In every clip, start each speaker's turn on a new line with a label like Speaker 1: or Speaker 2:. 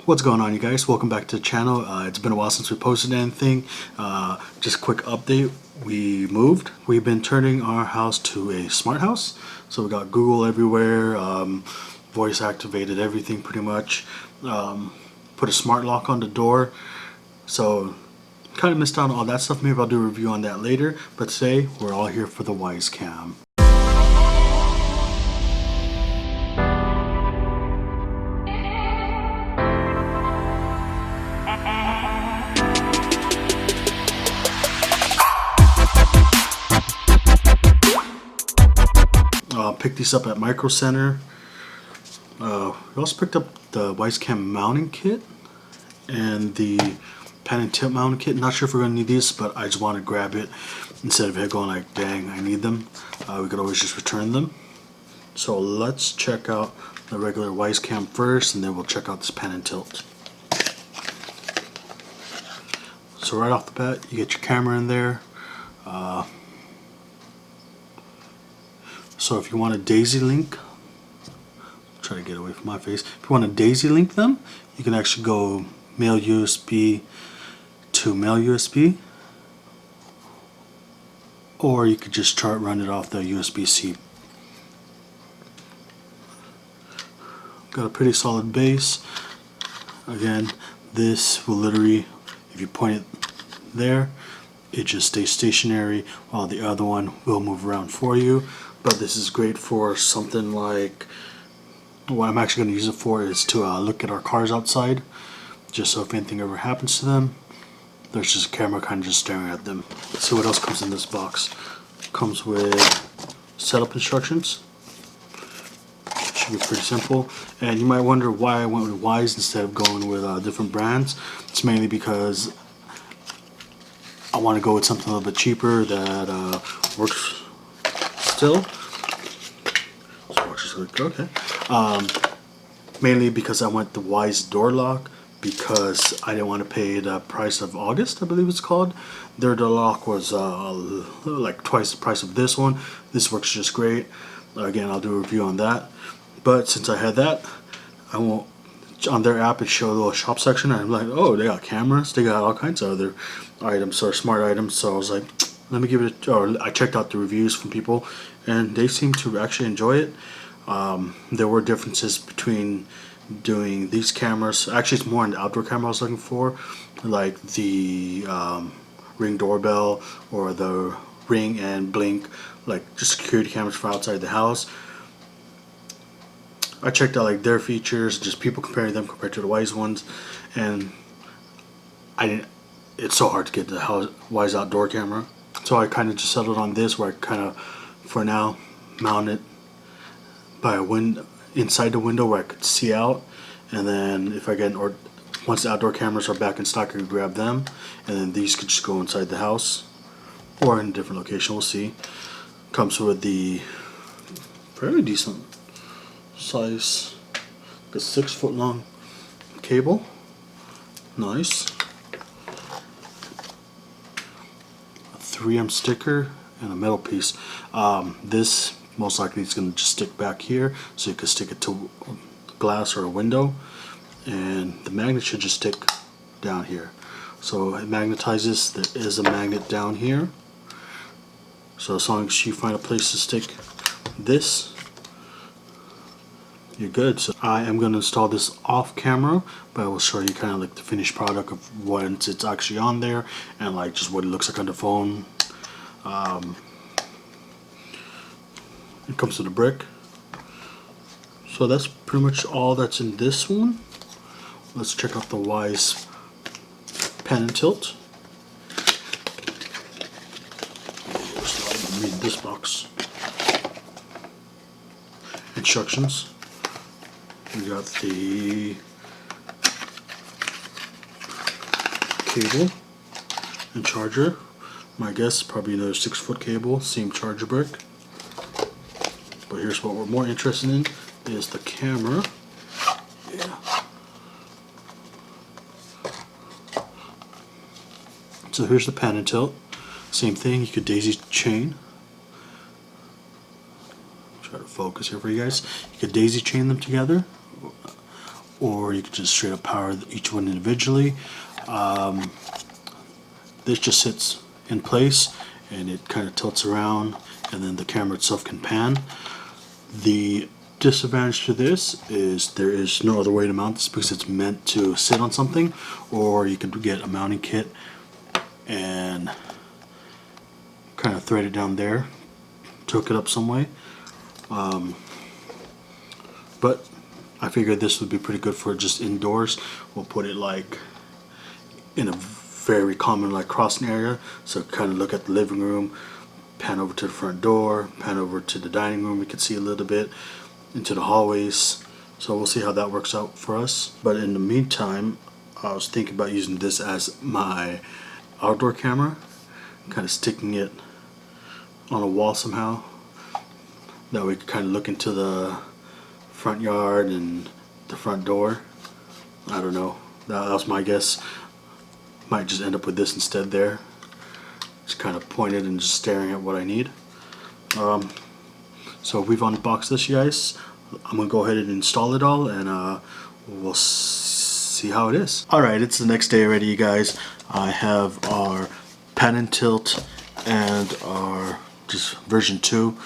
Speaker 1: What's going on, you guys? Welcome back to the channel. It's been a while since we posted anything. Just a quick update. We moved. We've been turning our house to a smart house. So we got Google everywhere, voice activated everything pretty much. Put a smart lock on the door. So kind of missed out on all that stuff. Maybe I'll do a review on that later. But today we're all here for the Wyze cam. Picked these up at Micro Center. We also picked up the Wyze cam mounting kit and the pan and tilt mounting kit. Not sure if we're going to need these, but I just want to grab it instead of it going like, dang, I need them. We could always just return them. So let's check out the regular Wyze cam first, and then we'll check out this pan and tilt. So right off the bat, you get your camera in there. So if you want to daisy link, try to get away from my face. If you want to daisy link them, you can actually go male USB to male USB, or you could just run it off the USB-C. Got a pretty solid base. Again, this will literally, if you point it there, it just stays stationary, while the other one will move around for you. But this is great for something like, what I'm actually going to use it for is to look at our cars outside, just so if anything ever happens to them, there's just a camera kind of just staring at them. Let's see what else comes in this box. Comes with setup instructions. Should be pretty simple. And you might wonder why I went with Wyze instead of going with different brands. It's mainly because I want to go with something a little bit cheaper that works still. Okay. Mainly because I went the Wyze door lock, because I didn't want to pay the price of August, I believe it's called. Their door lock was like twice the price of this one. This works just great. Again, I'll do a review on that. But since I had that, I won't. On their app, it showed a little shop section, and I'm like, oh, they got cameras, they got all kinds of other items, or smart items. So I was like, let me give it. Or I checked out the reviews from people, and they seem to actually enjoy it. There were differences between doing these cameras. Actually, it's more an outdoor camera I was looking for, like the Ring doorbell or the Ring and Blink, like just security cameras for outside the house. I checked out like their features, just people comparing them compared to the Wyze ones, and I didn't. It's so hard to get the Wyze outdoor camera, so I kind of just settled on this, where I kind of, for now, mount it by a window, inside the window where I could see out, and then if I get once the outdoor cameras are back in stock, I could grab them, and then these could just go inside the house or in a different location. We'll see. Comes with the fairly decent size, the 6-foot long cable. Nice. A 3M sticker and a metal piece. This most likely is going to just stick back here, so you could stick it to glass or a window, and the magnet should just stick down here. So it magnetizes. There is a magnet down here, so as long as you find a place to stick this, you're good. So I am going to install this off camera, but I will show you kind of like the finished product of once it's actually on there, and like just what it looks like on the phone. It comes with a brick. So that's pretty much all that's in this one. Let's check out the Wyze pan and tilt. Read this box. Instructions. We got the cable and charger. My guess, probably another 6-foot cable, same charger brick. But here's what we're more interested in, is the camera. Yeah. So here's the pan and tilt. Same thing, you could daisy chain. Try to focus here for you guys. You could daisy chain them together, or you could just straight up power each one individually. This just sits in place and it kind of tilts around, and then the camera itself can pan. The disadvantage to this is there is no other way to mount this because it's meant to sit on something, or you could get a mounting kit and kind of thread it down there to hook it up some way. But I figured this would be pretty good for just indoors. We'll put it like in a very common like crossing area, so kind of look at the living room, pan over to the front door, pan over to the dining room, we can see a little bit into the hallways. So we'll see how that works out for us. But in the meantime, I was thinking about using this as my outdoor camera, kind of sticking it on a wall somehow, that we could kind of look into the front yard and the front door. I don't know, that was my guess. Might just end up with this instead there, just kind of pointed and just staring at what I need. So we've unboxed this, you guys. I'm gonna go ahead and install it all, and we'll see how it is. Alright, it's the next day already, you guys. I have our pan and tilt and our just version 2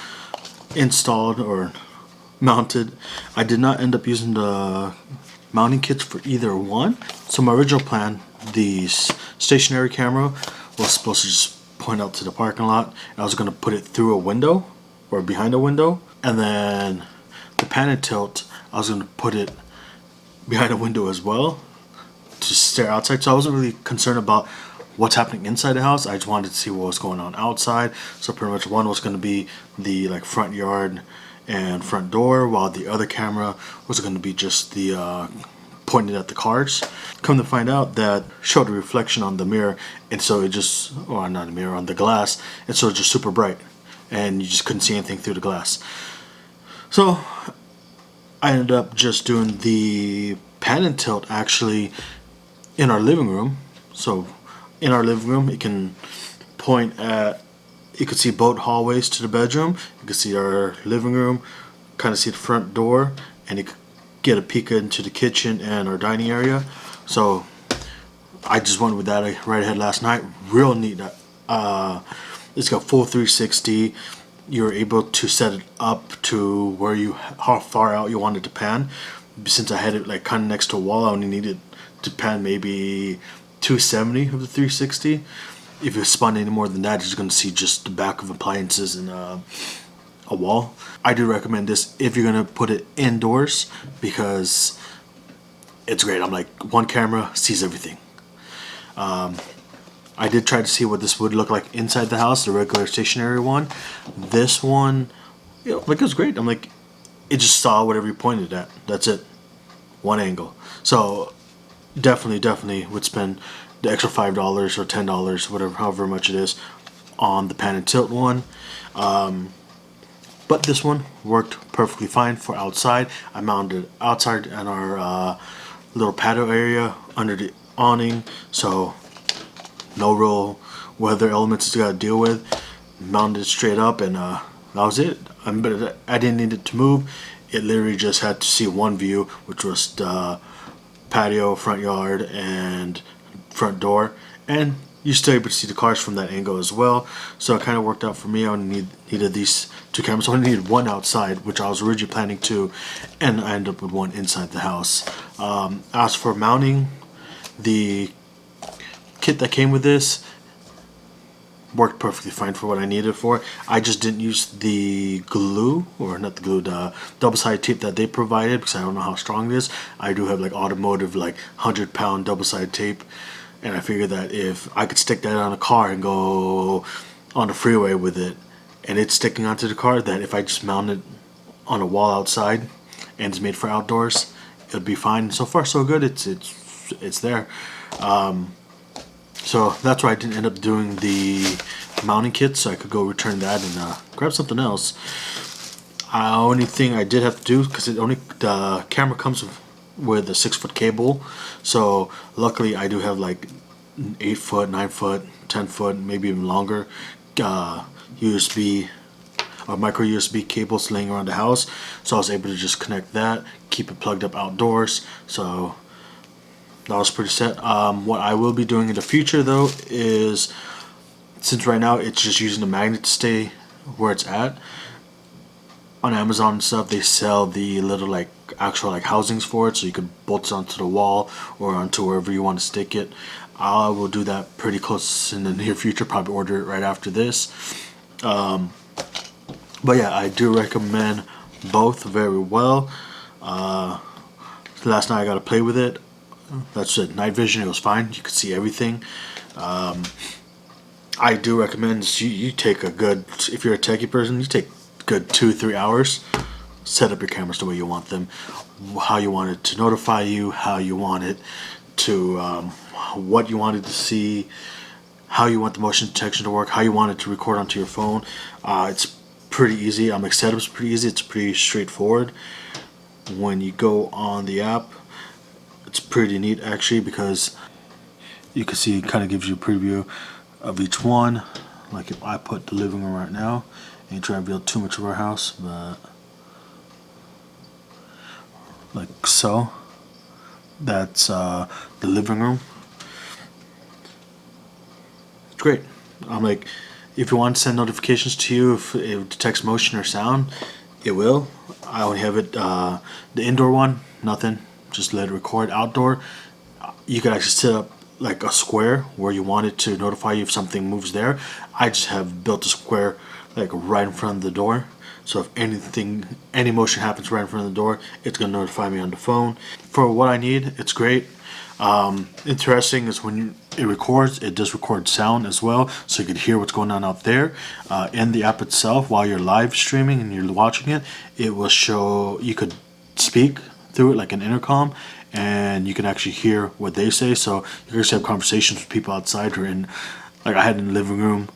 Speaker 1: installed or mounted. I did not end up using the mounting kits for either one. So my original plan, the stationary camera was supposed to just point out to the parking lot, and I was going to put it through a window or behind a window, and then the pan and tilt I was going to put it behind a window as well to stare outside. So I wasn't really concerned about what's happening inside the house. I just wanted to see what was going on outside. So pretty much one was going to be the like front yard and front door, while the other camera was going to be just the pointed at the cars. Come to find out that showed a reflection on the mirror, and so it just, or not a mirror, on the glass, and so it's just super bright and you just couldn't see anything through the glass. So I ended up just doing the pan and tilt actually in our living room. So in our living room it can point at, you could see both hallways to the bedroom, you could see our living room, kind of see the front door, and you could get a peek into the kitchen and our dining area. So I just went with that right ahead last night. Real neat. It's got full 360. You're able to set it up to where you, how far out you want it to pan. Since I had it like kind of next to a wall, I only needed to pan maybe 270 of the 360. If you spun any more than that, you're just going to see just the back of appliances and a wall. I do recommend this if you're going to put it indoors because it's great. I'm like, one camera sees everything. I did try to see what this would look like inside the house, the regular stationary one. This one, you know, like, it was great. I'm like, it just saw whatever you pointed at. That's it. One angle. So definitely would spend the extra $5 or $10, whatever, however much it is, on the pan and tilt one. But this one worked perfectly fine for outside. I mounted it outside in our little patio area under the awning, so no real weather elements to gotta deal with. Mounted it straight up, and that was it. But I didn't need it to move. It literally just had to see one view, which was the patio, front yard, and front door, and you're still able to see the cars from that angle as well. So it kind of worked out for me. I only needed these two cameras. So I only needed one outside, which I was originally planning to, and I ended up with one inside the house. As for mounting, the kit that came with this worked perfectly fine for what I needed it for. I just didn't use the glue, or not the glue, the double-sided tape that they provided, because I don't know how strong it is. I do have like automotive, like 100-pound double-sided tape, and I figured that if I could stick that on a car and go on the freeway with it, and it's sticking onto the car, that if I just mount it on a wall outside and it's made for outdoors, it'll be fine. So far so good. It's there. So that's why I didn't end up doing the mounting kit, so I could go return that and grab something else. Only thing I did have to do, because the camera comes with a 6-foot cable, so luckily I do have like 8-foot, 9-foot, 10-foot, maybe even longer USB. micro USB cables laying around the house, so I was able to just connect that, keep it plugged up outdoors. So that was pretty set. What I will be doing in the future though is, since right now it's just using the magnet to stay where it's at, on Amazon and stuff they sell the little like actual like housings for it, so you could bolt it onto the wall or onto wherever you want to stick it. I will do that pretty close in the near future, probably order it right after this. But yeah, I do recommend both very well. Last night I got to play with it. That's it. Night vision, it was fine. You could see everything. I do recommend you take a good, if you're a techie person, you take a good 2-3 hours. Set up your cameras the way you want them, how you want it to notify you, how you want it to, what you wanted to see, how you want the motion detection to work, how you want it to record onto your phone. It's pretty easy. Setup's pretty easy. It's pretty straightforward. When you go on the app, it's pretty neat actually, because you can see it kind of gives you a preview of each one. Like if I put the living room right now, ain't trying to reveal too much of our house, but like so, that's the living room. It's great. I'm like, if you want to send notifications to you, if it detects motion or sound, it will. I only have it, the indoor one, nothing, just let it record. Outdoor, you could actually set up like a square where you want it to notify you if something moves there. I just have built a square like right in front of the door, so if any motion happens right in front of the door, it's gonna notify me on the phone. For what I need, it's great. Interesting is when it records, it does record sound as well, so you could hear what's going on out there. In the app itself, while you're live streaming and you're watching it, it will show, you could speak through it like an intercom, and you can actually hear what they say. So you can just have conversations with people outside or in, like I had in the living room,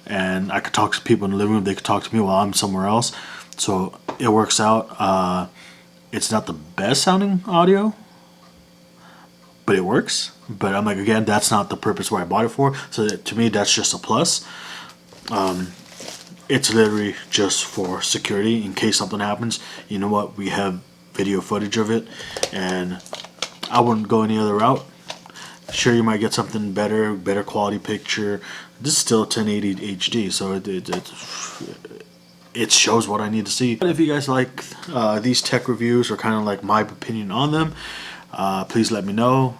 Speaker 1: and I could talk to people in the living room, they could talk to me while I'm somewhere else. So it works out. It's not the best sounding audio, but it works. But I'm like, again, that's not the purpose where I bought it for, so to me that's just a plus. It's literally just for security in case something happens. You know what, we have video footage of it, and I wouldn't go any other route. Sure, you might get something better quality picture. This is still 1080 HD, so it shows what I need to see. But if you guys like these tech reviews or kind of like my opinion on them, please let me know.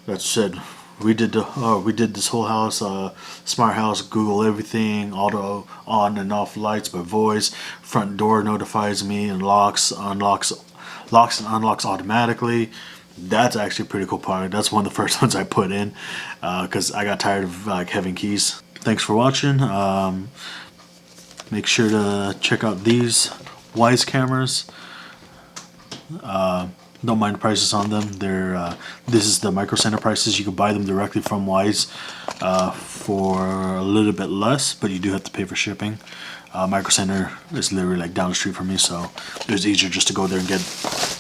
Speaker 1: That said, we did this whole house, smart house, Google everything, auto on and off lights by voice. Front door notifies me and locks and unlocks automatically. That's actually a pretty cool part. That's one of the first ones I put in because I got tired of like having keys. Thanks for watching. Make sure to check out these Wyze cameras. Don't mind the prices on them. They're this is the Micro Center prices. You can buy them directly from Wyze for a little bit less, but you do have to pay for shipping. Micro Center is literally like down the street from me, so it was easier just to go there and get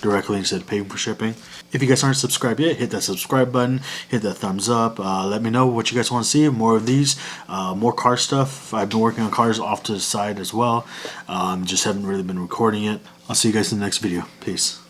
Speaker 1: directly instead of paying for shipping. If you guys aren't subscribed yet, hit that subscribe button, hit that thumbs up. Let me know what you guys want to see. More of these, more car stuff. I've been working on cars off to the side as well. Just haven't really been recording it. I'll see you guys in the next video. Peace.